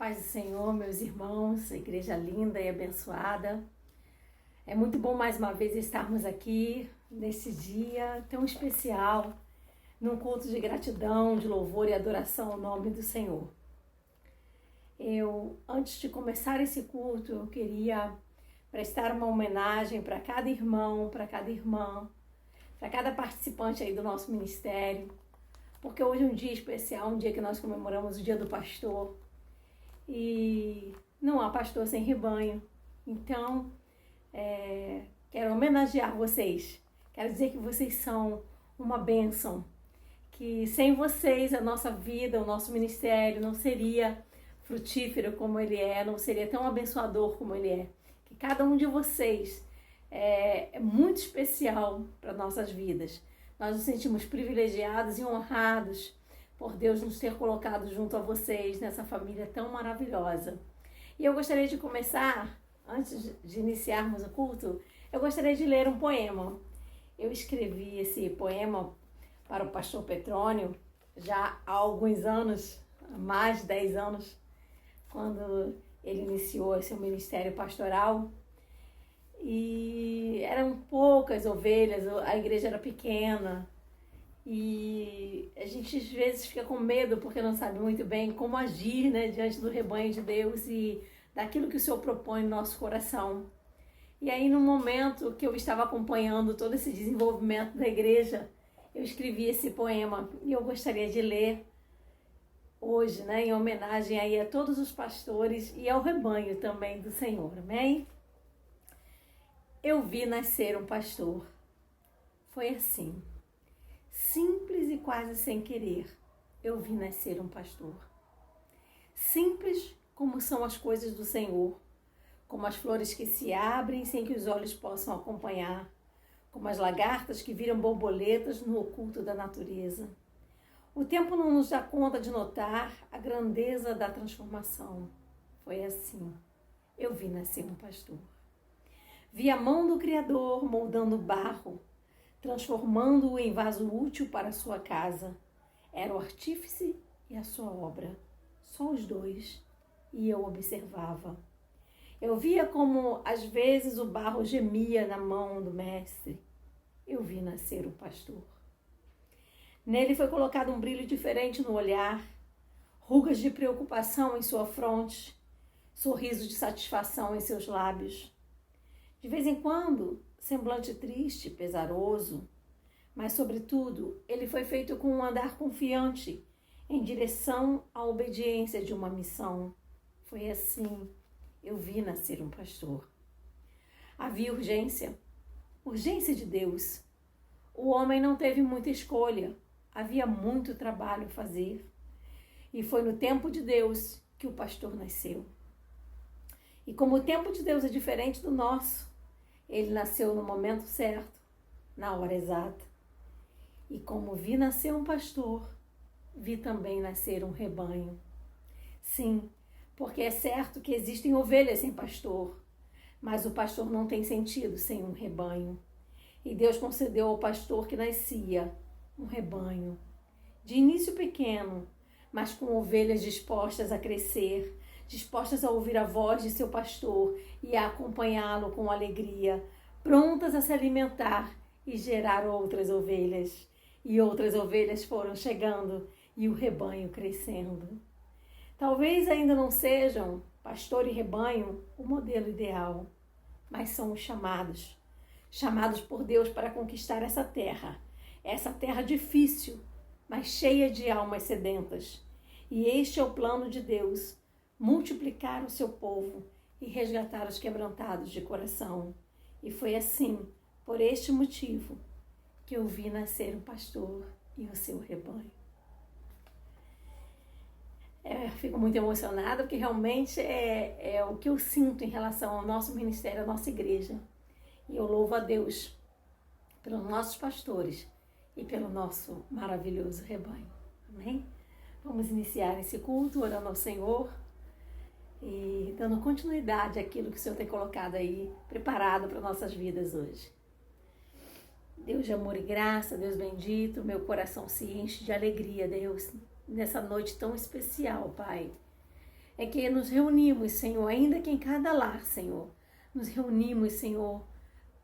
paz do Senhor, meus irmãos, igreja linda e abençoada. É muito bom mais uma vez estarmos aqui nesse dia tão especial, num culto de gratidão, de louvor e adoração ao nome do Senhor. Antes de começar esse culto, eu queria prestar uma homenagem para cada irmão, para cada irmã, para cada participante aí do nosso ministério, porque hoje é um dia especial, um dia que nós comemoramos o Dia do Pastor, e não há pastor sem rebanho. Então, quero homenagear vocês, quero dizer que vocês são uma bênção, que sem vocês a nossa vida, o nosso ministério não seria frutífero como ele é, não seria tão abençoador como ele é. Que cada um de vocês é muito especial para nossas vidas. Nós nos sentimos privilegiados e honrados por Deus nos ter colocado junto a vocês nessa família tão maravilhosa. E eu gostaria de começar, antes de iniciarmos o culto, eu gostaria de ler um poema. Eu escrevi esse poema para o pastor Petrônio já há alguns anos, há mais de 10 anos, quando ele iniciou seu ministério pastoral. E eram poucas ovelhas, a igreja era pequena e a gente às vezes fica com medo porque não sabe muito bem como agir, né, diante do rebanho de Deus e daquilo que o Senhor propõe no nosso coração. E aí, no momento que eu estava acompanhando todo esse desenvolvimento da igreja, eu escrevi esse poema e eu gostaria de ler hoje, né, em homenagem aí a todos os pastores e ao rebanho também do Senhor, amém? Eu vi nascer um pastor. Foi assim, simples e quase sem querer, eu vi nascer um pastor. Simples como são as coisas do Senhor, como as flores que se abrem sem que os olhos possam acompanhar, como as lagartas que viram borboletas no oculto da natureza. O tempo não nos dá conta de notar a grandeza da transformação. Foi assim, eu vi nascer um pastor. Vi a mão do Criador moldando o barro, transformando-o em vaso útil para a sua casa. Era o artífice e a sua obra, só os dois, e eu observava. Eu via como, às vezes, o barro gemia na mão do mestre. Eu vi nascer o pastor. Nele foi colocado um brilho diferente no olhar, rugas de preocupação em sua fronte, sorriso de satisfação em seus lábios. De vez em quando, semblante triste, pesaroso, mas, sobretudo, ele foi feito com um andar confiante em direção à obediência de uma missão. Foi assim, eu vi nascer um pastor. Havia urgência de Deus. O homem não teve muita escolha, havia muito trabalho a fazer. E foi no tempo de Deus que o pastor nasceu. E como o tempo de Deus é diferente do nosso, ele nasceu no momento certo, na hora exata. E como vi nascer um pastor, vi também nascer um rebanho. Sim, porque é certo que existem ovelhas sem pastor, mas o pastor não tem sentido sem um rebanho. E Deus concedeu ao pastor que nascia um rebanho, de início pequeno, mas com ovelhas dispostas a crescer, dispostas a ouvir a voz de seu pastor e a acompanhá-lo com alegria, prontas a se alimentar e gerar outras ovelhas. E outras ovelhas foram chegando e o rebanho crescendo. Talvez ainda não sejam, pastor e rebanho, o modelo ideal, mas são os chamados por Deus para conquistar essa terra difícil, mas cheia de almas sedentas. E este é o plano de Deus, multiplicar o seu povo e resgatar os quebrantados de coração. E foi assim, por este motivo, que eu vi nascer o pastor e o seu rebanho. Fico muito emocionada, porque realmente é o que eu sinto em relação ao nosso ministério, à nossa igreja. E eu louvo a Deus pelos nossos pastores e pelo nosso maravilhoso rebanho. Amém? Vamos iniciar esse culto orando ao Senhor e dando continuidade àquilo que o Senhor tem colocado aí, preparado para nossas vidas hoje. Deus de amor e graça, Deus bendito, meu coração se enche de alegria, Deus, nessa noite tão especial, Pai. é que nos reunimos, Senhor, ainda que em cada lar, Senhor, nos reunimos, Senhor,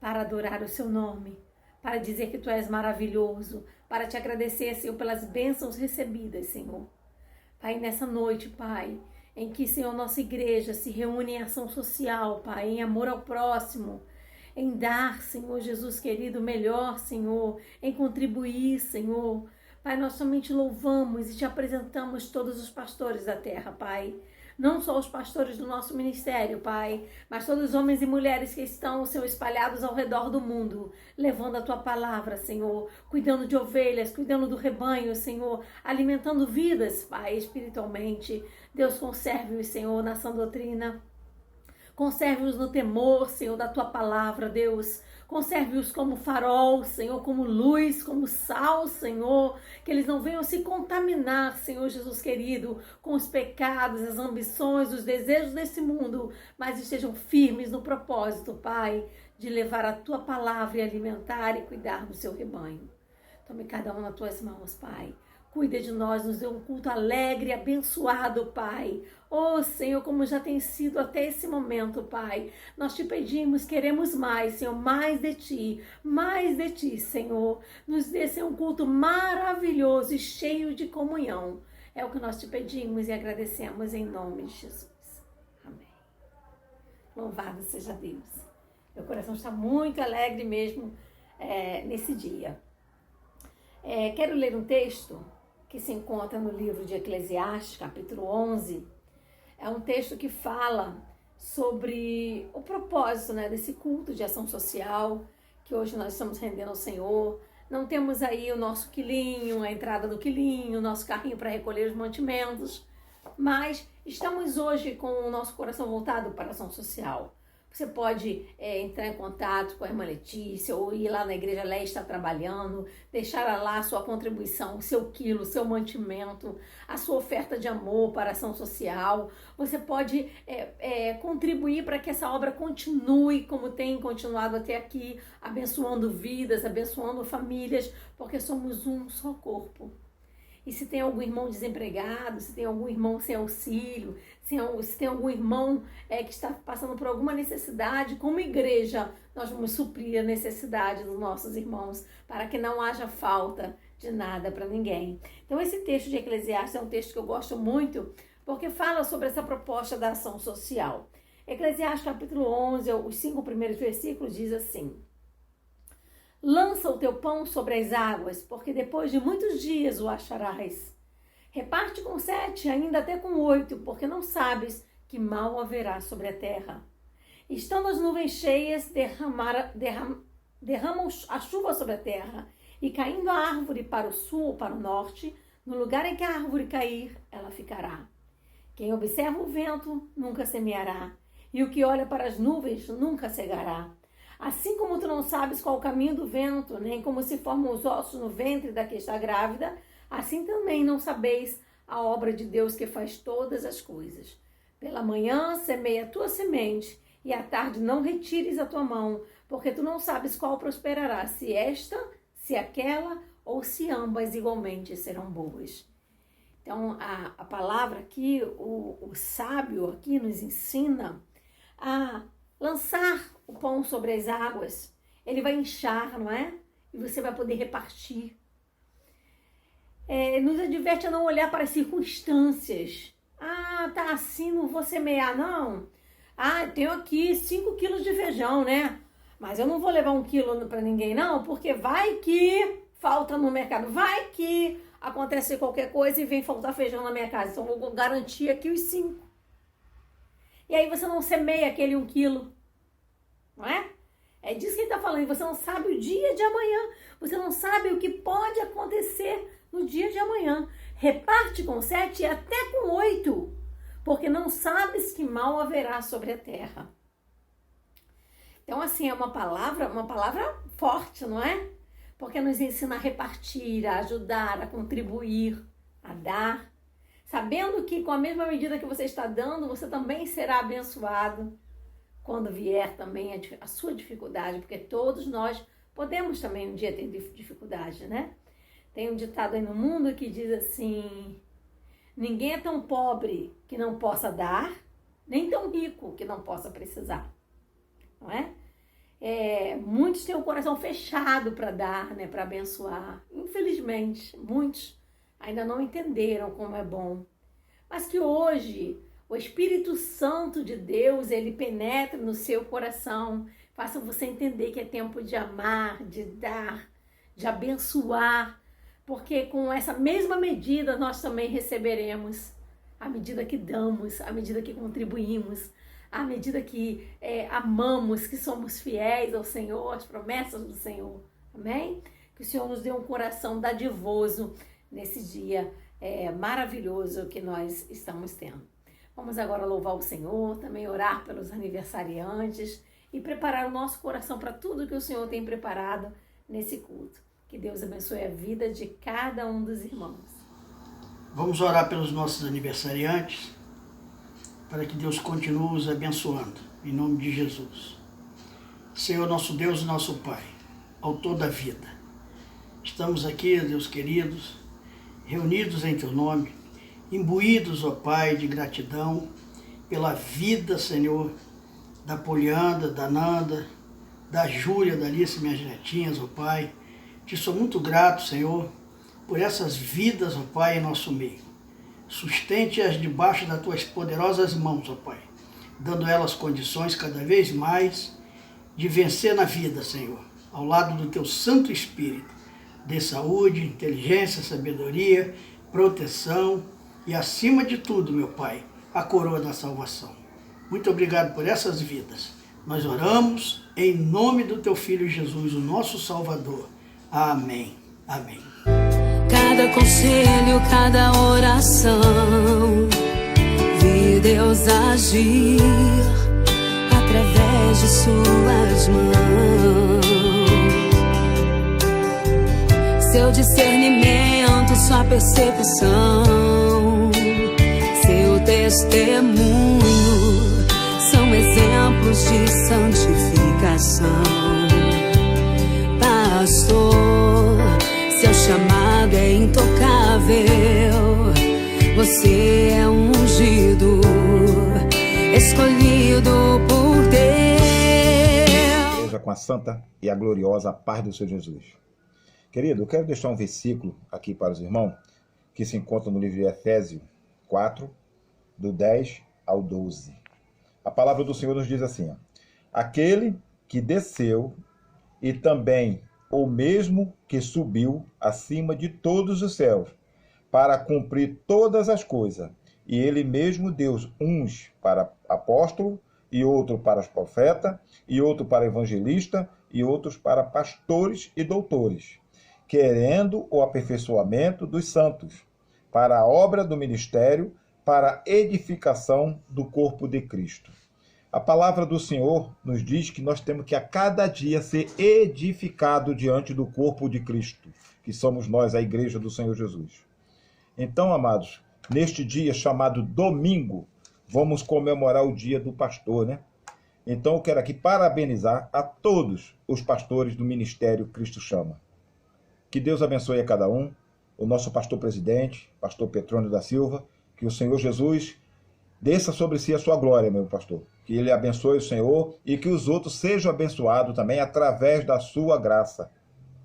para adorar o seu nome, para dizer que tu és maravilhoso, para te agradecer, Senhor, pelas bênçãos recebidas, Senhor. Pai, nessa noite, Pai, em que, Senhor, nossa igreja se reúne em ação social, Pai, em amor ao próximo, em dar, Senhor Jesus querido, melhor, Senhor, em contribuir, Senhor. Pai, nós somente louvamos e te apresentamos todos os pastores da terra, Pai. Não só os pastores do nosso ministério, Pai, mas todos os homens e mulheres que estão, Senhor, espalhados ao redor do mundo, levando a Tua palavra, Senhor, cuidando de ovelhas, cuidando do rebanho, Senhor, alimentando vidas, Pai, espiritualmente. Deus, conserve-os, Senhor, na sã doutrina. Conserve-os no temor, Senhor, da Tua palavra, Deus. Conserve-os como farol, Senhor, como luz, como sal, Senhor. Que eles não venham se contaminar, Senhor Jesus querido, com os pecados, as ambições, os desejos desse mundo, mas estejam firmes no propósito, Pai, de levar a Tua palavra e alimentar e cuidar do seu rebanho. Tome cada um nas Tuas mãos, Pai. Cuida de nós, nos dê um culto alegre e abençoado, Pai. Oh, Senhor, como já tem sido até esse momento, Pai. Nós te pedimos, queremos mais, Senhor, mais de Ti, Senhor. Nos dê, Senhor, um culto maravilhoso e cheio de comunhão. É o que nós te pedimos e agradecemos em nome de Jesus. Amém. Louvado seja Deus. Meu coração está muito alegre mesmo nesse dia. Quero ler um texto que se encontra no livro de Eclesiastes, capítulo 11. É um texto que fala sobre o propósito, né, desse culto de ação social que hoje nós estamos rendendo ao Senhor. Não temos aí o nosso quilinho, a entrada do quilinho, o nosso carrinho para recolher os mantimentos, mas estamos hoje com o nosso coração voltado para a ação social. Você pode entrar em contato com a irmã Letícia ou ir lá na Igreja Lé estar trabalhando, deixar lá a sua contribuição, o seu quilo, o seu mantimento, a sua oferta de amor para a ação social. Você pode contribuir para que essa obra continue como tem continuado até aqui, abençoando vidas, abençoando famílias, porque somos um só corpo. E se tem algum irmão desempregado, se tem algum irmão sem auxílio, se tem algum irmão que está passando por alguma necessidade, como igreja, nós vamos suprir a necessidade dos nossos irmãos, para que não haja falta de nada para ninguém. Então esse texto de Eclesiastes é um texto que eu gosto muito, porque fala sobre essa proposta da ação social. Eclesiastes capítulo 11, os 5 primeiros versículos diz assim: lança o teu pão sobre as águas, porque depois de muitos dias o acharás. Reparte com 7, ainda até com 8, porque não sabes que mal haverá sobre a terra. Estando as nuvens cheias, derramam a chuva sobre a terra, e caindo a árvore para o sul ou para o norte, no lugar em que a árvore cair, ela ficará. Quem observa o vento nunca semeará, e o que olha para as nuvens nunca cegará. Assim como tu não sabes qual o caminho do vento, nem como se formam os ossos no ventre da que está grávida, assim também não sabeis a obra de Deus que faz todas as coisas. Pela manhã semeia a tua semente, e à tarde não retires a tua mão, porque tu não sabes qual prosperará, se esta, se aquela, ou se ambas igualmente serão boas. Então, a palavra aqui, o sábio aqui nos ensina a lançar o pão sobre as águas. Ele vai inchar, não é? E você vai poder repartir. Nos adverte a não olhar para as circunstâncias. Ah, tá assim, não vou semear, não. Ah, tenho aqui 5 quilos de feijão, né? Mas eu não vou levar 1 quilo para ninguém, não, porque vai que falta no mercado. Vai que acontece qualquer coisa e vem faltar feijão na minha casa. Então, eu vou garantir aqui os 5. E aí você não semeia aquele 1 quilo. Não é? É disso que ele está falando. Você não sabe o dia de amanhã. Você não sabe o que pode acontecer no dia de amanhã. Reparte com 7 e até com 8, porque não sabes que mal haverá sobre a terra. Então, assim, é uma palavra forte, não é? Porque nos ensina a repartir, a ajudar, a contribuir, a dar, sabendo que com a mesma medida que você está dando, você também será abençoado quando vier também a sua dificuldade, porque todos nós podemos também um dia ter dificuldade, né? Tem um ditado aí no mundo que diz assim: Ninguém é tão pobre que não possa dar, nem tão rico que não possa precisar, não é? Muitos têm o coração fechado para dar, né, para abençoar. Infelizmente, muitos ainda não entenderam como é bom. Mas que hoje o Espírito Santo de Deus, ele penetre no seu coração, faça você entender que é tempo de amar, de dar, de abençoar, porque com essa mesma medida nós também receberemos, à medida que damos, à medida que contribuímos, à medida que amamos, que somos fiéis ao Senhor, às promessas do Senhor. Amém? Que o Senhor nos dê um coração dadivoso nesse dia maravilhoso que nós estamos tendo. Vamos agora louvar o Senhor, também orar pelos aniversariantes e preparar o nosso coração para tudo que o Senhor tem preparado nesse culto. Que Deus abençoe a vida de cada um dos irmãos. Vamos orar pelos nossos aniversariantes, para que Deus continue os abençoando, em nome de Jesus. Senhor, nosso Deus e nosso Pai, autor da vida, estamos aqui, Deus queridos, reunidos em Teu nome, imbuídos, ó Pai, de gratidão pela vida, Senhor, da Poliana, da Nanda, da Júlia, da Alice, minhas netinhas, ó Pai. Te sou muito grato, Senhor, por essas vidas, ó Pai, em nosso meio. Sustente-as debaixo das Tuas poderosas mãos, ó Pai, dando elas condições cada vez mais de vencer na vida, Senhor, ao lado do Teu Santo Espírito. Dê saúde, inteligência, sabedoria, proteção e, acima de tudo, meu Pai, a coroa da salvação. Muito obrigado por essas vidas. Nós oramos em nome do Teu Filho Jesus, o nosso Salvador. Amém. Amém. Cada conselho, cada oração, vi Deus agir através de Suas mãos. Seu discernimento, Sua percepção, Seu testemunho são exemplos de santificação. Pastor, Seu chamado é intocável. Você é ungido, escolhido por Deus. Seja com a santa e a gloriosa paz do Senhor Jesus. Querido, eu quero deixar um versículo aqui para os irmãos, que se encontra no livro de Efésios 4, do 10 ao 12. A palavra do Senhor nos diz assim, ó, aquele que desceu e também o mesmo que subiu acima de todos os céus, para cumprir todas as coisas. E ele mesmo Deus, uns para apóstolo, e outro para os profetas, e outro para evangelista, e outros para pastores e doutores, querendo o aperfeiçoamento dos santos, para a obra do ministério, para a edificação do corpo de Cristo. A palavra do Senhor nos diz que nós temos que a cada dia ser edificado diante do corpo de Cristo, que somos nós, a igreja do Senhor Jesus. Então, amados, neste dia chamado domingo, vamos comemorar o dia do pastor, né? Então eu quero aqui parabenizar a todos os pastores do Ministério Cristo Chama. Que Deus abençoe a cada um, o nosso pastor presidente, pastor Petrônio da Silva, que o Senhor Jesus desça sobre si a sua glória, meu pastor. Que ele abençoe o Senhor e que os outros sejam abençoados também através da sua graça,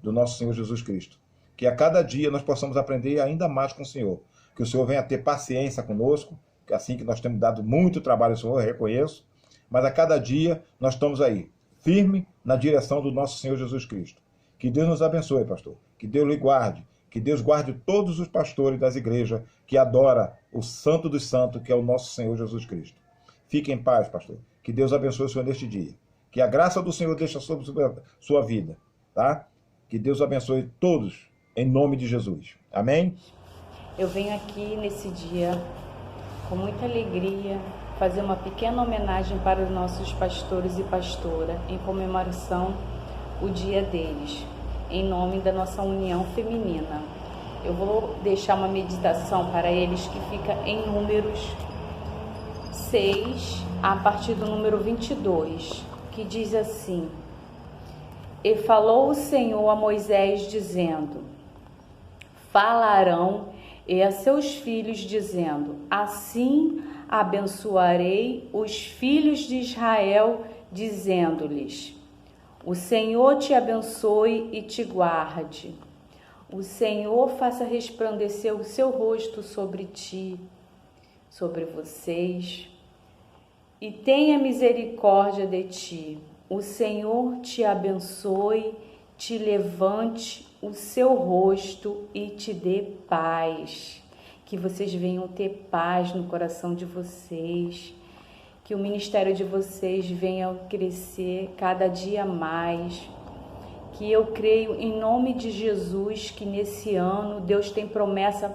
do nosso Senhor Jesus Cristo. Que a cada dia nós possamos aprender ainda mais com o Senhor. Que o Senhor venha ter paciência conosco, assim que nós temos dado muito trabalho ao Senhor, eu reconheço, mas a cada dia nós estamos aí, firme na direção do nosso Senhor Jesus Cristo. Que Deus nos abençoe, pastor. Que Deus lhe guarde. Que Deus guarde todos os pastores das igrejas que adora o Santo dos Santos, que é o nosso Senhor Jesus Cristo. Fique em paz, pastor. Que Deus abençoe o Senhor neste dia. Que a graça do Senhor deixe sobre sua vida, tá? Que Deus abençoe todos, em nome de Jesus. Amém? Eu venho aqui nesse dia, com muita alegria, fazer uma pequena homenagem para os nossos pastores e pastora, em comemoração o dia deles, em nome da nossa união feminina. Eu vou deixar uma meditação para eles que fica em Números 6, a partir do número 22, que diz assim: E falou o Senhor a Moisés, dizendo: Falarão e a seus filhos, dizendo: assim abençoarei os filhos de Israel, dizendo-lhes: o Senhor te abençoe e te guarde. O Senhor faça resplandecer o seu rosto sobre ti, sobre vocês, e tenha misericórdia de ti. O Senhor te abençoe, te levante o seu rosto e te dê paz. Que vocês venham ter paz no coração de vocês. Que o ministério de vocês venha crescer cada dia mais. Que eu creio em nome de Jesus que nesse ano Deus tem promessa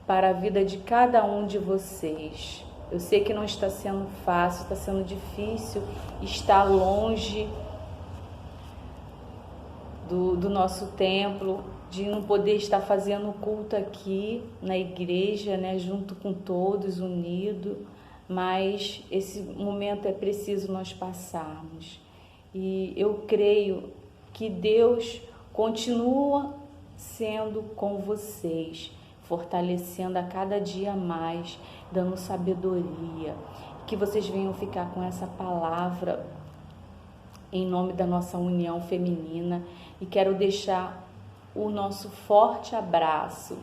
para a vida de cada um de vocês. Eu sei que não está sendo fácil, está sendo difícil estar longe do nosso templo, de não poder estar fazendo culto aqui na igreja, né, junto com todos, unido, mas esse momento é preciso nós passarmos. E eu creio que Deus continua sendo com vocês, fortalecendo a cada dia mais, dando sabedoria, que vocês venham ficar com essa palavra em nome da nossa união feminina. E quero deixar o nosso forte abraço,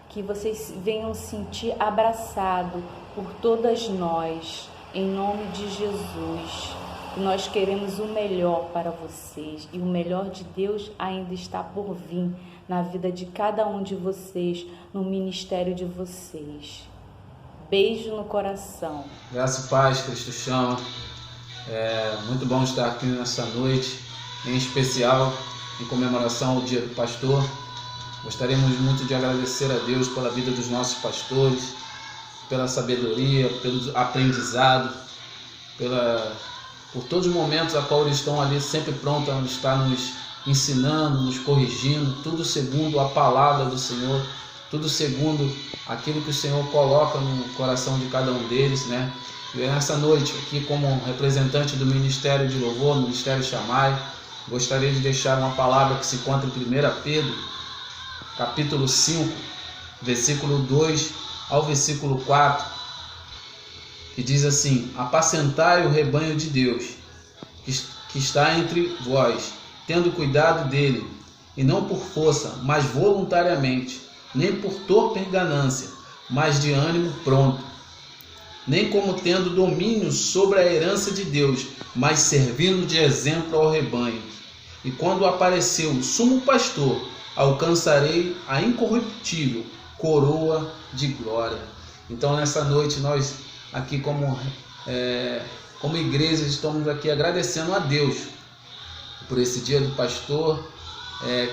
que vocês venham sentir abraçado por todas nós, em nome de Jesus. Nós queremos o melhor para vocês e o melhor de Deus ainda está por vir na vida de cada um de vocês, no ministério de vocês. Beijo no coração. Graça e paz, Cristo chama. É muito bom estar aqui nessa noite, em especial em comemoração ao Dia do Pastor. Gostaríamos muito de agradecer a Deus pela vida dos nossos pastores, pela sabedoria, pelo aprendizado, por todos os momentos a qual eles estão ali sempre prontos a estar nos ensinando, nos corrigindo, tudo segundo a palavra do Senhor, tudo segundo aquilo que o Senhor coloca no coração de cada um deles, né? E nessa noite, aqui como representante do Ministério de Louvor, Ministério Chamai, gostaria de deixar uma palavra que se encontra em 1 Pedro, capítulo 5, versículo 2 ao versículo 4, que diz assim: apacentai o rebanho de Deus, que está entre vós, tendo cuidado dele, e não por força, mas voluntariamente, nem por torpe ganância, mas de ânimo pronto, nem como tendo domínio sobre a herança de Deus, mas servindo de exemplo ao rebanho. E quando apareceu o sumo pastor, alcançarei a incorruptível coroa de glória. Então nessa noite nós aqui como igreja estamos aqui agradecendo a Deus por esse dia do pastor,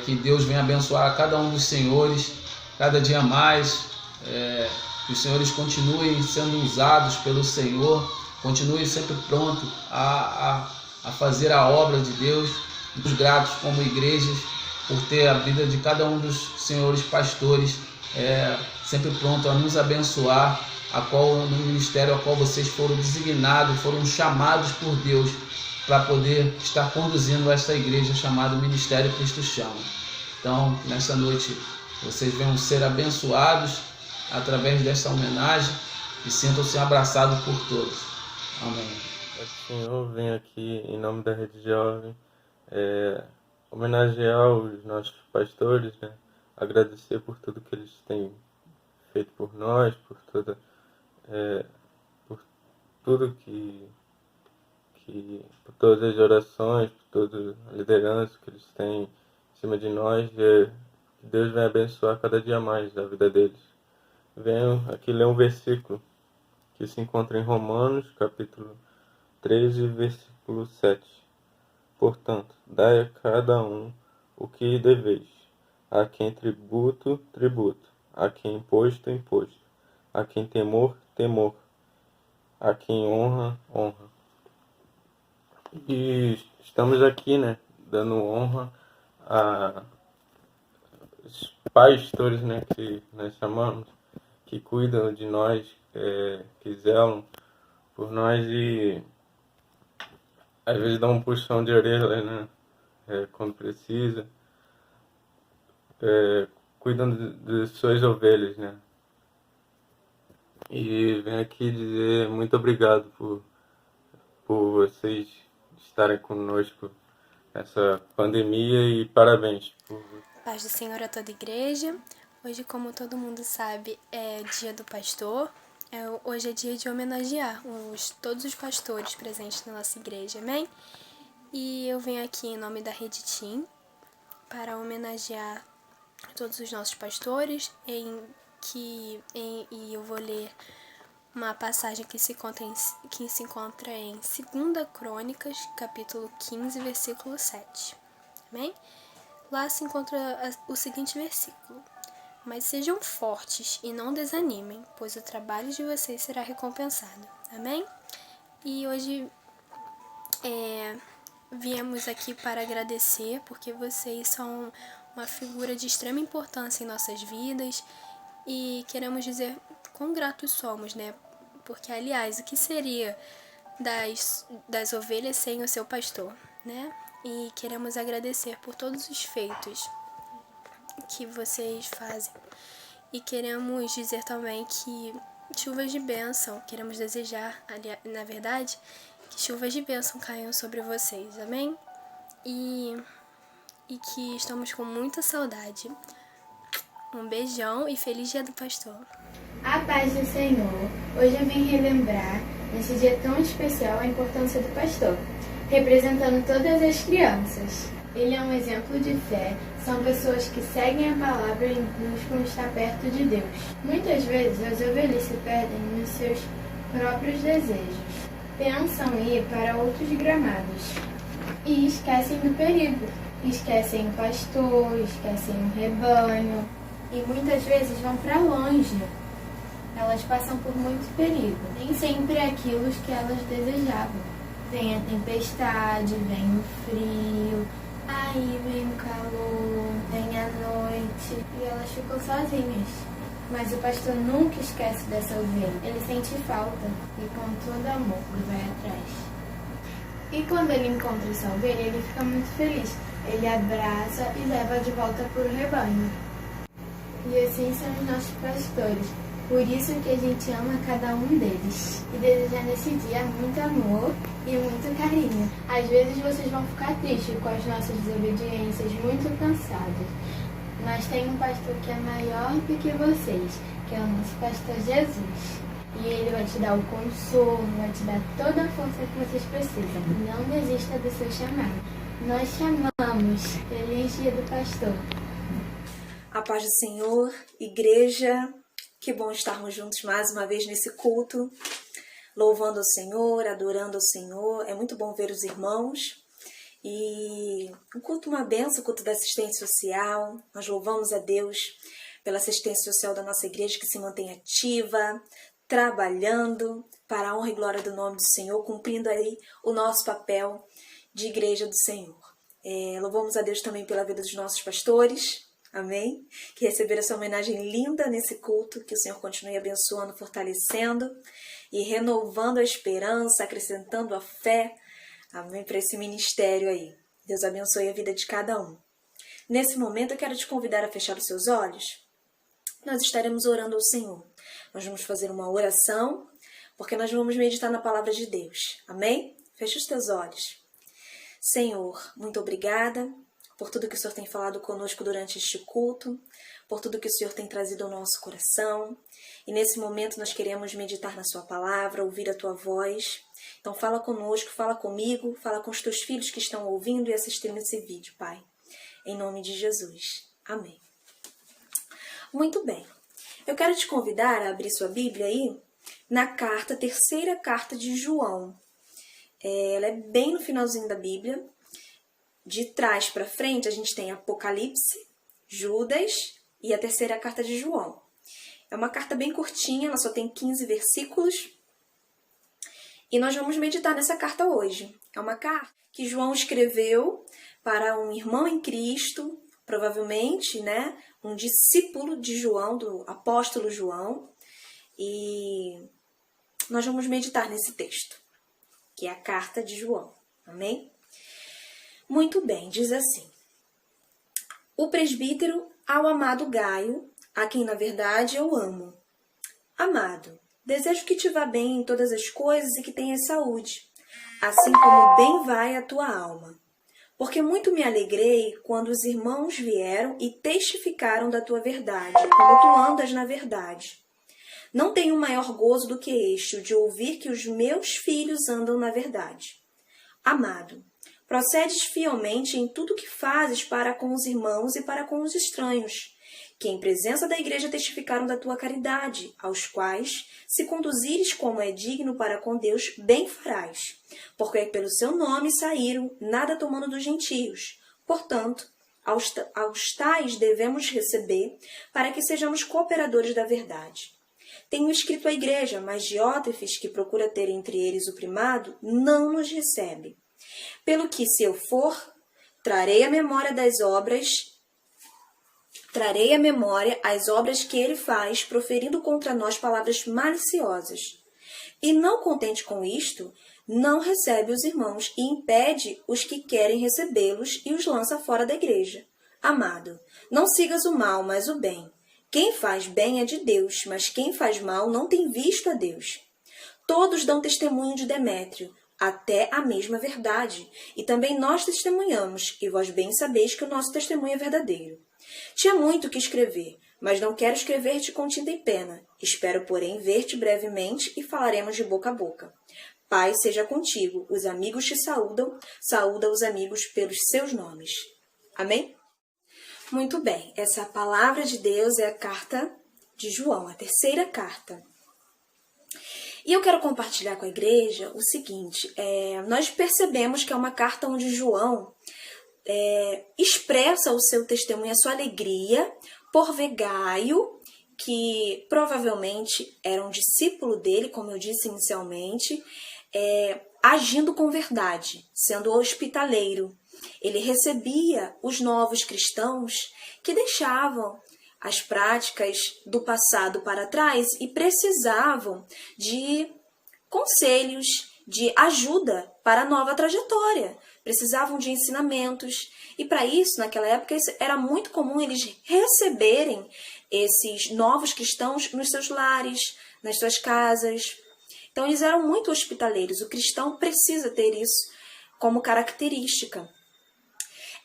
que Deus venha abençoar a cada um dos senhores, cada dia mais, que os senhores continuem sendo usados pelo Senhor, continuem sempre prontos a fazer a obra de Deus. Muito gratos como igrejas por ter a vida de cada um dos senhores pastores sempre pronto a nos abençoar, no ministério ao qual vocês foram designados, foram chamados por Deus para poder estar conduzindo esta igreja chamada Ministério Cristo Chama. Então, nessa noite, vocês venham ser abençoados através desta homenagem e sintam-se abraçados por todos. Amém. Senhor, venho aqui em nome da Rede Jovem homenagear os nossos pastores, né? Agradecer por tudo que eles têm feito por nós, por tudo por todas as orações, por toda a liderança que eles têm em cima de nós, que Deus venha abençoar cada dia mais a vida deles. Venho aqui ler um versículo que se encontra em Romanos, capítulo 13, versículo 7. Portanto, dai a cada um o que deveis, a quem tributo, tributo, a quem imposto, imposto, a quem temor, temor, a quem honra, honra. E estamos aqui, né, dando honra a os pastores, né, que nós chamamos, que cuidam de nós, que zelam por nós e às vezes dão um puxão de orelha, né, quando precisa, cuidam de suas ovelhas, né, E venho aqui dizer muito obrigado por vocês estarem conosco nessa pandemia e parabéns por Paz do Senhor a toda a igreja. Hoje, como todo mundo sabe, é dia do pastor. Hoje é dia de homenagear todos os pastores presentes na nossa igreja, amém? E eu venho aqui em nome da Rede Team para homenagear todos os nossos pastores e eu vou ler uma passagem que se encontra em 2 Crônicas, capítulo 15, versículo 7. Amém? Lá se encontra o seguinte versículo: Mas sejam fortes e não desanimem, pois o trabalho de vocês será recompensado. Amém? E hoje viemos aqui para agradecer, porque vocês são uma figura de extrema importância em nossas vidas e queremos dizer quão gratos somos, né? Porque, aliás, o que seria das ovelhas sem o seu pastor, né? E queremos agradecer por todos os feitos que vocês fazem. E queremos dizer também que chuvas de bênção, queremos desejar, na verdade, que chuvas de bênção caiam sobre vocês, amém? E que estamos com muita saudade. Um beijão e feliz dia do pastor. A paz do Senhor. Hoje eu vim relembrar, nesse dia tão especial, a importância do pastor, representando todas as crianças. Ele é um exemplo de fé, são pessoas que seguem a palavra e buscam estar perto de Deus. Muitas vezes as ovelhas se perdem nos seus próprios desejos, pensam em ir para outros gramados e esquecem do perigo, esquecem o pastor, esquecem o rebanho e muitas vezes vão para longe. Elas passam por muito perigo, nem sempre é aquilo que elas desejavam. Vem a tempestade, vem o frio, aí vem o calor, vem a noite e elas ficam sozinhas. Mas o pastor nunca esquece dessa ovelha, ele sente falta e com todo amor ele vai atrás. E quando ele encontra essa ovelha, ele fica muito feliz, ele abraça e leva de volta para o rebanho. E assim são os nossos pastores. Por isso que a gente ama cada um deles. E desejar nesse dia muito amor e muito carinho. Às vezes vocês vão ficar tristes com as nossas desobediências, muito cansados. Mas tem um pastor que é maior do que vocês, que é o nosso pastor Jesus. E ele vai te dar o consolo, vai te dar toda a força que vocês precisam. Não desista do seu chamado. Nós chamamos. Feliz dia do pastor. A paz do Senhor, igreja. Que bom estarmos juntos mais uma vez nesse culto, louvando o Senhor, adorando o Senhor. É muito bom ver os irmãos. E o culto é uma bênção, o culto da assistência social. Nós louvamos a Deus pela assistência social da nossa igreja, que se mantém ativa, trabalhando para a honra e glória do nome do Senhor, cumprindo aí o nosso papel de igreja do Senhor. Louvamos a Deus também pela vida dos nossos pastores. Amém? Que receberam essa homenagem linda nesse culto, que o Senhor continue abençoando, fortalecendo e renovando a esperança, acrescentando a fé, amém, para esse ministério aí. Deus abençoe a vida de cada um. Nesse momento eu quero te convidar a fechar os seus olhos. Nós estaremos orando ao Senhor. Nós vamos fazer uma oração, porque nós vamos meditar na palavra de Deus. Amém? Feche os teus olhos. Senhor, muito obrigada por tudo que o Senhor tem falado conosco durante este culto, por tudo que o Senhor tem trazido ao nosso coração. E nesse momento nós queremos meditar na sua palavra, ouvir a tua voz. Então fala conosco, fala comigo, fala com os teus filhos que estão ouvindo e assistindo esse vídeo, Pai. Em nome de Jesus. Amém. Muito bem. Eu quero te convidar a abrir sua Bíblia aí na terceira carta de João. Ela é bem no finalzinho da Bíblia. De trás para frente, a gente tem Apocalipse, Judas e a terceira carta de João. É uma carta bem curtinha, ela só tem 15 versículos. E nós vamos meditar nessa carta hoje. É uma carta que João escreveu para um irmão em Cristo, provavelmente, né, um discípulo de João, do apóstolo João. E nós vamos meditar nesse texto, que é a carta de João. Amém? Muito bem, diz assim: o presbítero ao amado Gaio, a quem na verdade eu amo. Amado, Desejo que te vá bem em todas as coisas e que tenhas saúde, assim como bem vai a tua alma. Porque muito me alegrei quando os irmãos vieram e testificaram da tua verdade, como tu andas na verdade. Não tenho maior gozo do que este, o de ouvir que os meus filhos andam na verdade. Amado, procedes fielmente em tudo que fazes para com os irmãos e para com os estranhos, que em presença da igreja testificaram da tua caridade, aos quais, se conduzires como é digno para com Deus, bem farás, porque pelo seu nome saíram, nada tomando dos gentios. Portanto, aos tais devemos receber, para que sejamos cooperadores da verdade. Tenho escrito à igreja, mas Diótrefes, que procura ter entre eles o primado, não nos recebe. Pelo que, se eu for, trarei à memória as obras que ele faz, proferindo contra nós palavras maliciosas. E não contente com isto, não recebe os irmãos e impede os que querem recebê-los e os lança fora da igreja. Amado, não sigas o mal, mas o bem. Quem faz bem é de Deus, mas quem faz mal não tem visto a Deus. Todos dão testemunho de Demétrio, até a mesma verdade, e também nós testemunhamos, e vós bem sabeis que o nosso testemunho é verdadeiro. Tinha muito o que escrever, mas não quero escrever-te com tinta e pena. Espero, porém, ver-te brevemente e falaremos de boca a boca. Pai seja contigo, os amigos te saúdam, saúda os amigos pelos seus nomes. Amém? Muito bem, essa palavra de Deus é a carta de João, a terceira carta. E eu quero compartilhar com a igreja o seguinte, nós percebemos que é uma carta onde João expressa o seu testemunho, a sua alegria por ver Gaio, que provavelmente era um discípulo dele, como eu disse inicialmente, agindo com verdade, sendo hospitaleiro. Ele recebia os novos cristãos que deixavam as práticas do passado para trás e precisavam de conselhos, de ajuda para a nova trajetória. Precisavam de ensinamentos. E para isso, naquela época, era muito comum eles receberem esses novos cristãos nos seus lares, nas suas casas. Então, eles eram muito hospitaleiros. O cristão precisa ter isso como característica.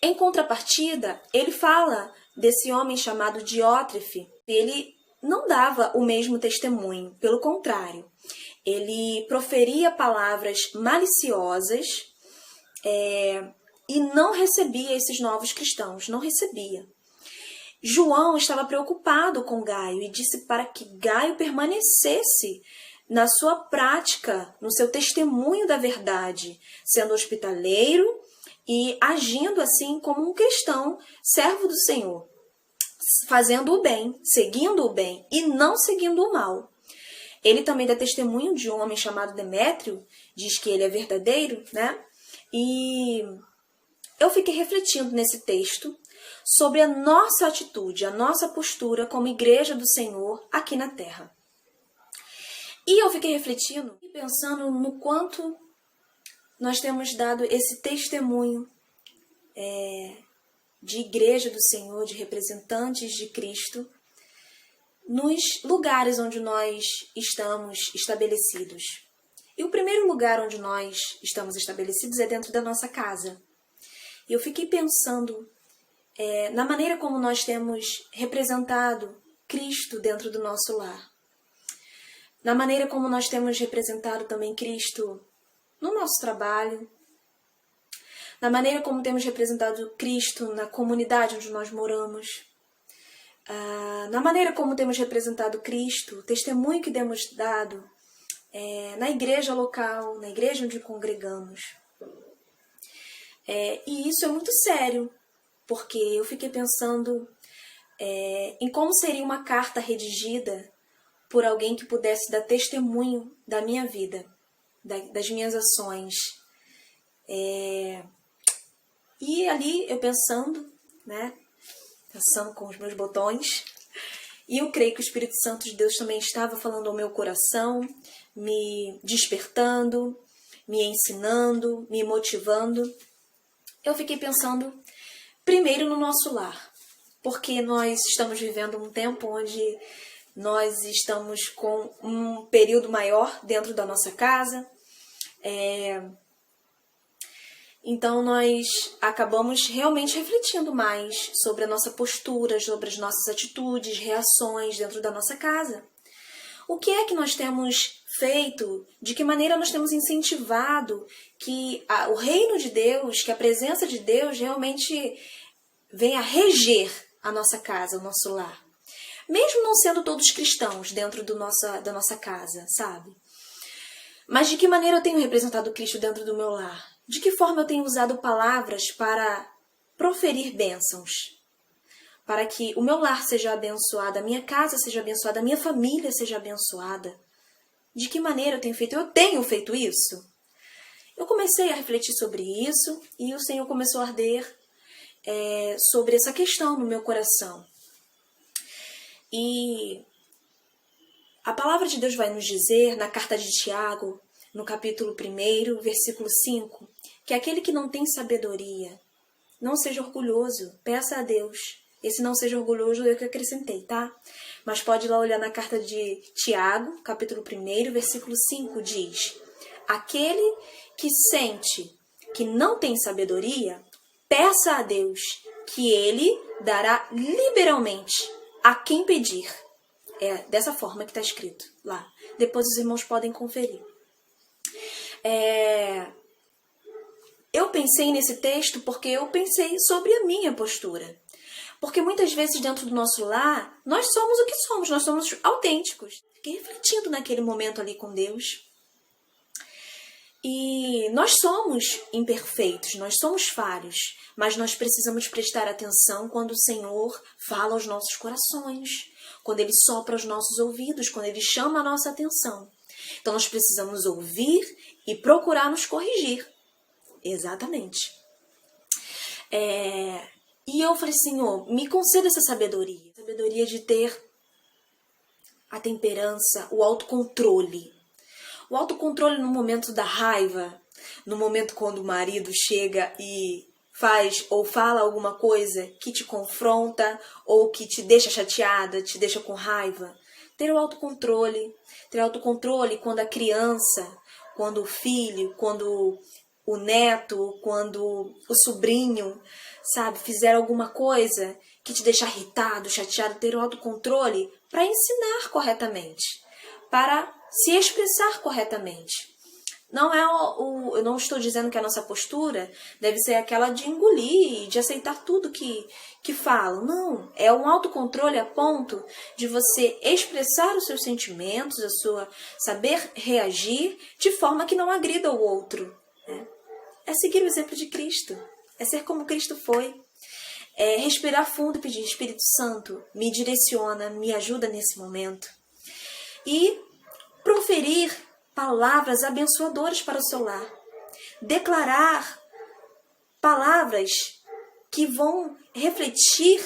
Em contrapartida, ele fala desse homem chamado Diótrefe. Ele não dava o mesmo testemunho, pelo contrário. Ele proferia palavras maliciosas e não recebia esses novos cristãos, não recebia. João estava preocupado com Gaio e disse para que Gaio permanecesse na sua prática, no seu testemunho da verdade, sendo hospitaleiro e agindo assim como um cristão, servo do Senhor, fazendo o bem, seguindo o bem e não seguindo o mal. Ele também dá testemunho de um homem chamado Demétrio, diz que ele é verdadeiro, né? E eu fiquei refletindo nesse texto sobre a nossa atitude, a nossa postura como igreja do Senhor aqui na terra. E eu fiquei refletindo e pensando no quanto nós temos dado esse testemunho de igreja do Senhor, de representantes de Cristo, nos lugares onde nós estamos estabelecidos. E o primeiro lugar onde nós estamos estabelecidos é dentro da nossa casa. E eu fiquei pensando na maneira como nós temos representado Cristo dentro do nosso lar. Na maneira como nós temos representado também Cristo no nosso trabalho. Na maneira como temos representado Cristo na comunidade onde nós moramos. Na maneira como temos representado Cristo, o testemunho que temos dado na igreja local, na igreja onde congregamos. E isso é muito sério, porque eu fiquei pensando em como seria uma carta redigida por alguém que pudesse dar testemunho da minha vida, das minhas ações. E ali eu pensando com os meus botões, e eu creio que o Espírito Santo de Deus também estava falando ao meu coração, me despertando, me ensinando, me motivando. Eu fiquei pensando primeiro no nosso lar, porque nós estamos vivendo um tempo onde nós estamos com um período maior dentro da nossa casa. Então nós acabamos realmente refletindo mais sobre a nossa postura, sobre as nossas atitudes, reações dentro da nossa casa. O que é que nós temos feito? De que maneira nós temos incentivado que o reino de Deus, que a presença de Deus realmente venha reger a nossa casa, o nosso lar? Mesmo não sendo todos cristãos dentro da nossa casa, sabe? Mas de que maneira eu tenho representado Cristo dentro do meu lar? De que forma eu tenho usado palavras para proferir bênçãos? Para que o meu lar seja abençoado, a minha casa seja abençoada, a minha família seja abençoada. De que maneira eu tenho feito? Eu tenho feito isso? Eu comecei a refletir sobre isso e o Senhor começou a arder sobre essa questão no meu coração. E a palavra de Deus vai nos dizer, na carta de Tiago, no capítulo 1, versículo 5, que aquele que não tem sabedoria, não seja orgulhoso, peça a Deus. Esse não seja orgulhoso eu que acrescentei, tá? Mas pode ir lá olhar na carta de Tiago, capítulo 1, versículo 5, diz: aquele que sente que não tem sabedoria, peça a Deus, que Ele dará liberalmente a quem pedir. É dessa forma que está escrito lá. Depois os irmãos podem conferir. Eu pensei nesse texto porque eu pensei sobre a minha postura. Porque muitas vezes dentro do nosso lar, nós somos o que somos, nós somos autênticos. Fiquei refletindo naquele momento ali com Deus. E nós somos imperfeitos, nós somos falhos, mas nós precisamos prestar atenção quando o Senhor fala aos nossos corações, quando Ele sopra aos nossos ouvidos, quando Ele chama a nossa atenção. Então nós precisamos ouvir e procurar nos corrigir. Exatamente. E eu falei, Senhor, me conceda essa sabedoria. Sabedoria de ter a temperança, o autocontrole. O autocontrole no momento da raiva, no momento quando o marido chega e faz ou fala alguma coisa que te confronta ou que te deixa chateada, te deixa com raiva. Ter o autocontrole. Ter autocontrole quando a criança, quando o filho, quando o neto, quando o sobrinho, sabe, fizer alguma coisa que te deixa irritado, chateado, ter o autocontrole para ensinar corretamente, para se expressar corretamente. Eu não estou dizendo que a nossa postura deve ser aquela de engolir, de aceitar tudo que falam. Não, é um autocontrole a ponto de você expressar os seus sentimentos, saber reagir de forma que não agrida o outro. É seguir o exemplo de Cristo, é ser como Cristo foi. É respirar fundo e pedir, Espírito Santo, me direciona, me ajuda nesse momento. E proferir palavras abençoadoras para o seu lar. Declarar palavras que vão refletir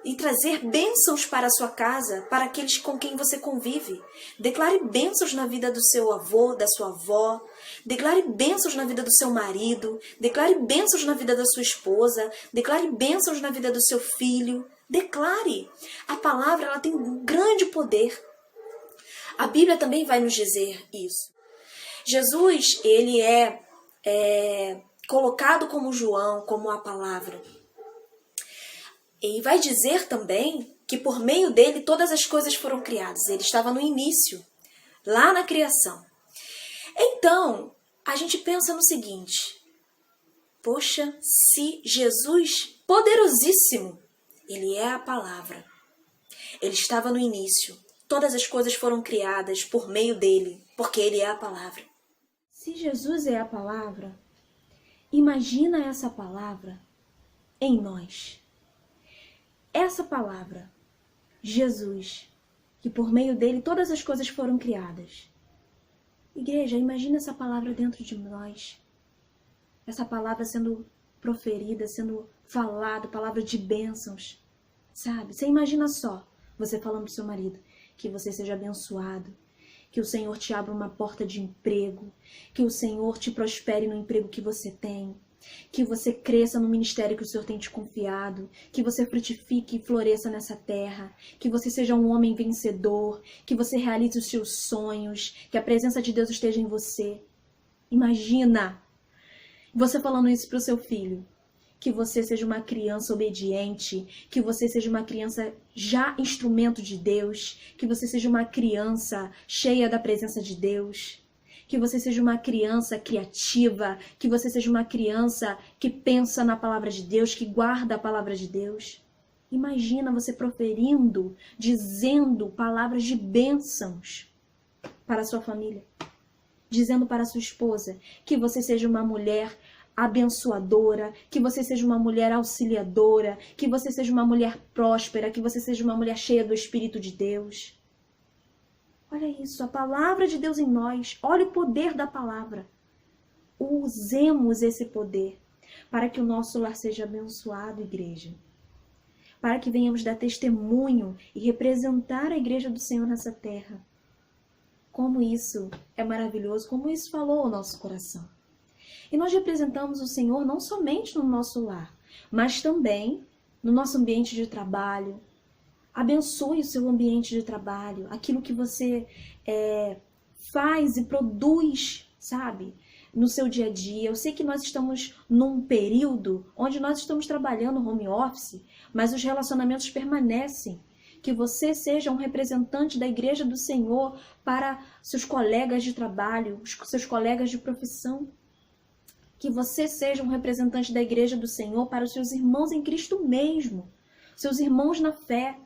e trazer bênçãos para a sua casa, para aqueles com quem você convive. Declare bênçãos na vida do seu avô, da sua avó. Declare bênçãos na vida do seu marido. Declare bênçãos na vida da sua esposa. Declare bênçãos na vida do seu filho. Declare. A palavra ela tem um grande poder. A Bíblia também vai nos dizer isso. Jesus, ele é colocado como João, como a palavra. E vai dizer também que por meio dele todas as coisas foram criadas. Ele estava no início, lá na criação. Então, a gente pensa no seguinte: poxa, se Jesus, poderosíssimo, ele é a palavra. Ele estava no início. Todas as coisas foram criadas por meio dele, porque ele é a palavra. Se Jesus é a palavra, imagina essa palavra em nós. Essa palavra, Jesus, que por meio dele todas as coisas foram criadas. Igreja, imagina essa palavra dentro de nós. Essa palavra sendo proferida, sendo falada, palavra de bênçãos. Sabe? Você imagina só, você falando pro seu marido, que você seja abençoado, que o Senhor te abra uma porta de emprego, que o Senhor te prospere no emprego que você tem, Que você cresça no ministério que o Senhor tem te confiado, que você frutifique e floresça nessa terra, que você seja um homem vencedor, que você realize os seus sonhos, que a presença de Deus esteja em você. Imagina você falando isso para o seu filho, que você seja uma criança obediente, que você seja uma criança já instrumento de Deus, que você seja uma criança cheia da presença de Deus, que você seja uma criança criativa, que você seja uma criança que pensa na palavra de Deus, que guarda a palavra de Deus. Imagina você proferindo, dizendo palavras de bênçãos para a sua família, dizendo para a sua esposa que você seja uma mulher abençoadora, que você seja uma mulher auxiliadora, que você seja uma mulher próspera, que você seja uma mulher cheia do Espírito de Deus. Olha isso, a palavra de Deus em nós. Olha o poder da palavra. Usemos esse poder para que o nosso lar seja abençoado, igreja. Para que venhamos dar testemunho e representar a igreja do Senhor nessa terra. Como isso é maravilhoso, como isso falou ao nosso coração. E nós representamos o Senhor não somente no nosso lar, mas também no nosso ambiente de trabalho. Abençoe o seu ambiente de trabalho, aquilo que você faz e produz, sabe, no seu dia a dia. Eu sei que nós estamos num período onde nós estamos trabalhando home office, mas os relacionamentos permanecem. Que você seja um representante da igreja do Senhor para seus colegas de trabalho, seus colegas de profissão. Que você seja um representante da igreja do Senhor para os seus irmãos em Cristo mesmo, seus irmãos na fé.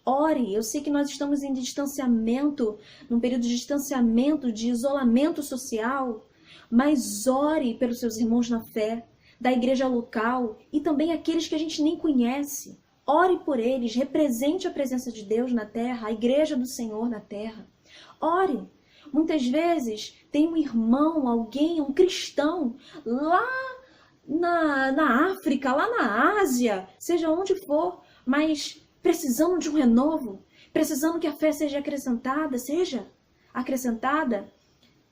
Ore, eu sei que nós estamos em distanciamento, num período de distanciamento, de isolamento social, mas ore pelos seus irmãos na fé, da igreja local e também aqueles que a gente nem conhece. Ore por eles, represente a presença de Deus na terra, a igreja do Senhor na terra. Ore. Muitas vezes tem um irmão, alguém, um cristão lá na África, lá na Ásia, seja onde for, mas precisando de um renovo, precisando que a fé seja acrescentada,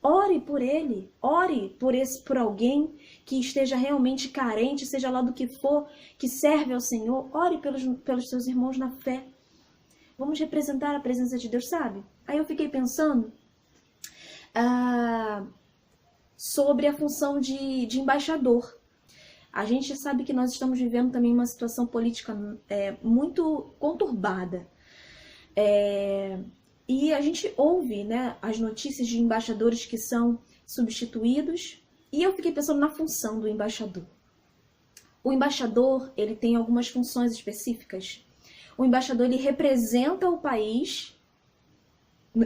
ore por ele, ore por alguém que esteja realmente carente, seja lá do que for, que serve ao Senhor, ore pelos seus irmãos na fé. Vamos representar a presença de Deus, sabe? Aí eu fiquei pensando sobre a função de embaixador. A gente sabe que nós estamos vivendo também uma situação política muito conturbada. E a gente ouve, né, as notícias de embaixadores que são substituídos. E eu fiquei pensando na função do embaixador. O embaixador, ele tem algumas funções específicas. O embaixador, ele representa o país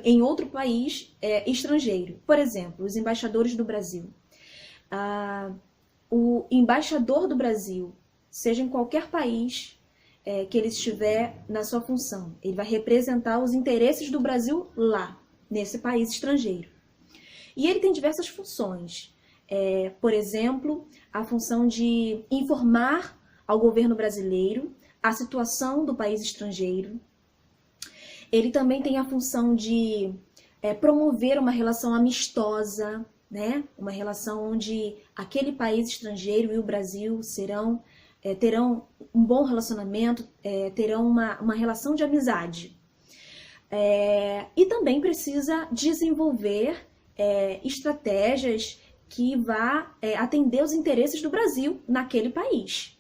em outro país estrangeiro. Por exemplo, os embaixadores do Brasil. O embaixador do Brasil, seja em qualquer país que ele estiver na sua função, ele vai representar os interesses do Brasil lá, nesse país estrangeiro. E ele tem diversas funções. Por exemplo, a função de informar ao governo brasileiro a situação do país estrangeiro. Ele também tem a função de promover uma relação amistosa, né? Uma relação onde aquele país estrangeiro e o Brasil terão um bom relacionamento, terão uma relação de amizade. E também precisa desenvolver estratégias que vá atender os interesses do Brasil naquele país.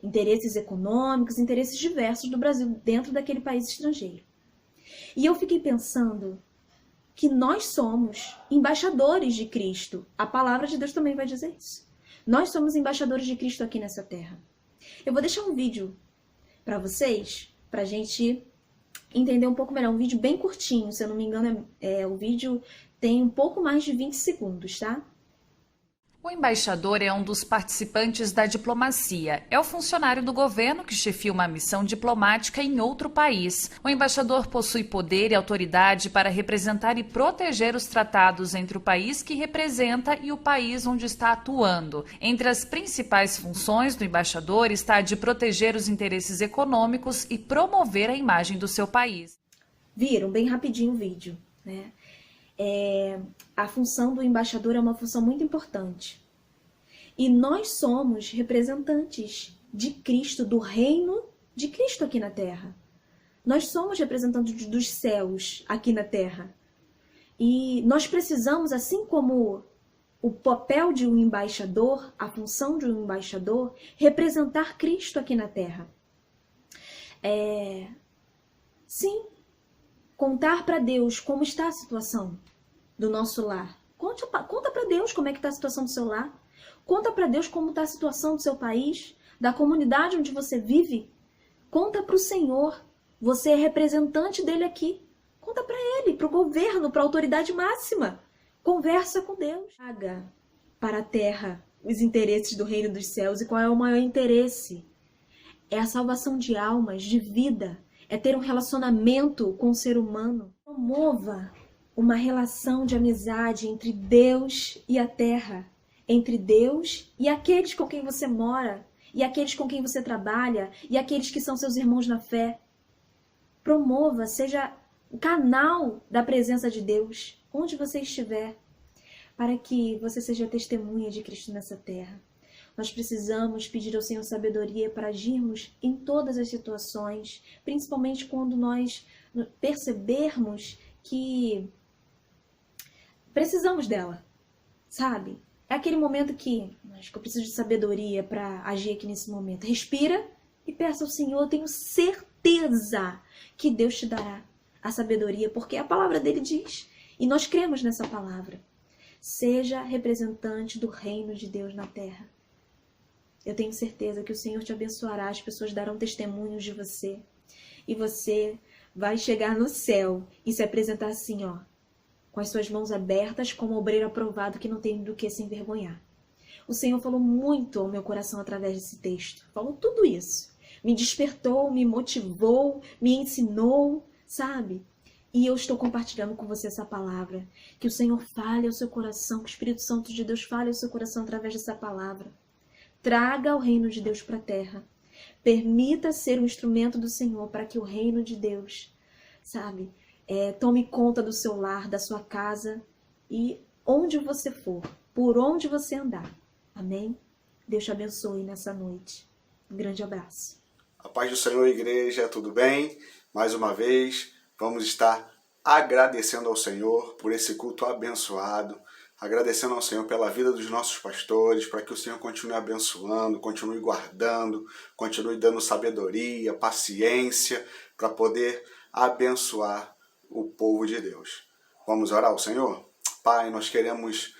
Interesses econômicos, interesses diversos do Brasil dentro daquele país estrangeiro. E eu fiquei pensando que nós somos embaixadores de Cristo. A palavra de Deus também vai dizer isso. Nós somos embaixadores de Cristo aqui nessa terra. Eu vou deixar um vídeo para vocês, para a gente entender um pouco melhor. Um vídeo bem curtinho, se eu não me engano, o vídeo tem um pouco mais de 20 segundos, tá? O embaixador é um dos participantes da diplomacia. É o funcionário do governo que chefia uma missão diplomática em outro país. O embaixador possui poder e autoridade para representar e proteger os tratados entre o país que representa e o país onde está atuando. Entre as principais funções do embaixador está a de proteger os interesses econômicos e promover a imagem do seu país. Viram bem rapidinho o vídeo, né? A função do embaixador é uma função muito importante. E nós somos representantes de Cristo, do reino de Cristo aqui na Terra. Nós somos representantes dos céus aqui na Terra. E nós precisamos, assim como o papel de um embaixador, a função de um embaixador, representar Cristo aqui na Terra. Sim, contar para Deus como está a situação do nosso lar. Conta para Deus como é que está a situação do seu lar. Conta para Deus como está a situação do seu país, da comunidade onde você vive. Conta para o Senhor. Você é representante dele aqui. Conta para ele, para o governo, para a autoridade máxima. Conversa com Deus. Traga para a terra os interesses do reino dos céus. E qual é o maior interesse? É a salvação de almas, de vida. É ter um relacionamento com o ser humano. Promova uma relação de amizade entre Deus e a terra. Entre Deus e aqueles com quem você mora. E aqueles com quem você trabalha. E aqueles que são seus irmãos na fé. Promova, seja o canal da presença de Deus, onde você estiver, para que você seja testemunha de Cristo nessa terra. Nós precisamos pedir ao Senhor sabedoria para agirmos em todas as situações, principalmente quando nós percebermos que precisamos dela, sabe? É aquele momento que acho que eu preciso de sabedoria para agir aqui nesse momento. Respira e peça ao Senhor, eu tenho certeza que Deus te dará a sabedoria, porque a palavra dele diz, e nós cremos nessa palavra. Seja representante do reino de Deus na terra. Eu tenho certeza que o Senhor te abençoará, as pessoas darão testemunhos de você, e você vai chegar no céu e se apresentar assim, ó, com as suas mãos abertas, como obreiro aprovado que não tem do que se envergonhar. O Senhor falou muito ao meu coração através desse texto, falou tudo isso. Me despertou, me motivou, me ensinou, sabe? E eu estou compartilhando com você essa palavra. Que o Senhor fale ao seu coração, que o Espírito Santo de Deus fale ao seu coração através dessa palavra. Traga o reino de Deus para a terra. Permita ser um instrumento do Senhor para que o reino de Deus, sabe, tome conta do seu lar, da sua casa e onde você for, por onde você andar. Amém? Deus te abençoe nessa noite. Um grande abraço. A paz do Senhor, igreja, tudo bem? Mais uma vez, vamos estar agradecendo ao Senhor por esse culto abençoado, agradecendo ao Senhor pela vida dos nossos pastores, para que o Senhor continue abençoando, continue guardando, continue dando sabedoria, paciência, para poder abençoar o povo de Deus. Vamos orar ao Senhor? Pai, nós queremos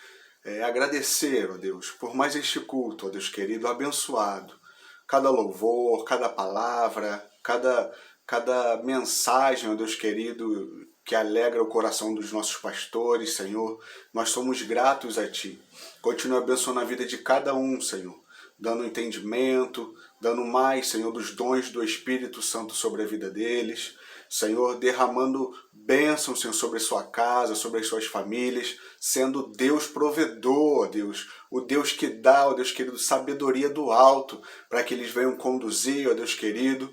agradecer, ó Deus, por mais este culto, ó Deus querido, abençoado. Cada louvor, cada palavra, cada mensagem, ó Deus querido, que alegra o coração dos nossos pastores, Senhor. Nós somos gratos a Ti. Continua abençoando a vida de cada um, Senhor, dando entendimento, dando mais, Senhor, dos dons do Espírito Santo sobre a vida deles. Senhor, derramando bênção, Senhor, sobre a sua casa, sobre as suas famílias, sendo Deus provedor, ó Deus, o Deus que dá, ó Deus querido, sabedoria do alto, para que eles venham conduzir, ó Deus querido,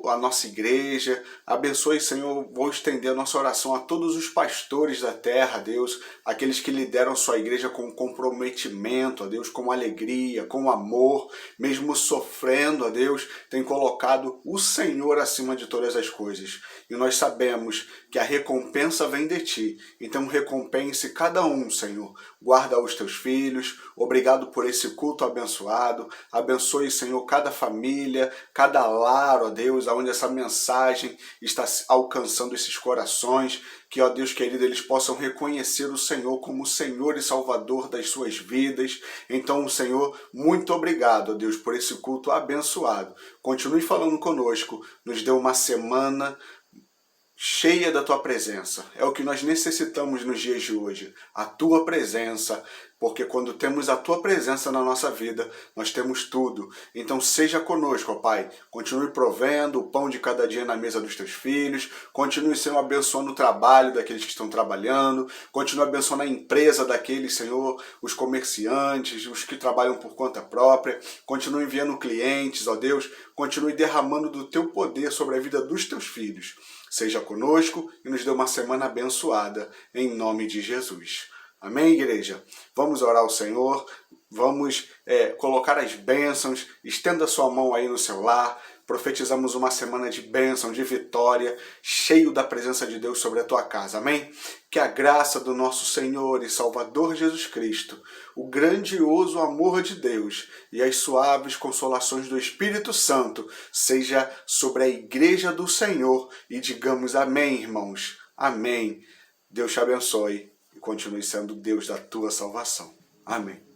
a nossa igreja. Abençoe, Senhor, vou estender a nossa oração a todos os pastores da terra, Deus, aqueles que lideram sua igreja com comprometimento, ó Deus, com alegria, com amor, mesmo sofrendo, ó Deus, tem colocado o Senhor acima de todas as coisas. E nós sabemos que a recompensa vem de Ti. Então recompense cada um, Senhor. Guarda os Teus filhos. Obrigado por esse culto abençoado. Abençoe, Senhor, cada família, cada lar, ó Deus, onde essa mensagem está alcançando esses corações. Que, ó Deus querido, eles possam reconhecer o Senhor como o Senhor e Salvador das suas vidas. Então, Senhor, muito obrigado, ó Deus, por esse culto abençoado. Continue falando conosco. Nos dê uma semana cheia da Tua presença. É o que nós necessitamos nos dias de hoje. A Tua presença, porque quando temos a Tua presença na nossa vida, nós temos tudo. Então seja conosco, ó Pai. Continue provendo o pão de cada dia na mesa dos Teus filhos. Continue, Senhor, abençoando o trabalho daqueles que estão trabalhando. Continue abençoando a empresa daqueles, Senhor, os comerciantes, os que trabalham por conta própria. Continue enviando clientes, ó Deus. Continue derramando do Teu poder sobre a vida dos Teus filhos. Seja conosco e nos dê uma semana abençoada, em nome de Jesus. Amém, igreja? Vamos orar ao Senhor, vamos colocar as bênçãos, estenda sua mão aí no seu lar, profetizamos uma semana de bênção, de vitória, cheio da presença de Deus sobre a tua casa, amém? Que a graça do nosso Senhor e Salvador Jesus Cristo, o grandioso amor de Deus e as suaves consolações do Espírito Santo seja sobre a igreja do Senhor e digamos amém, irmãos, amém. Deus te abençoe e continue sendo Deus da tua salvação. Amém.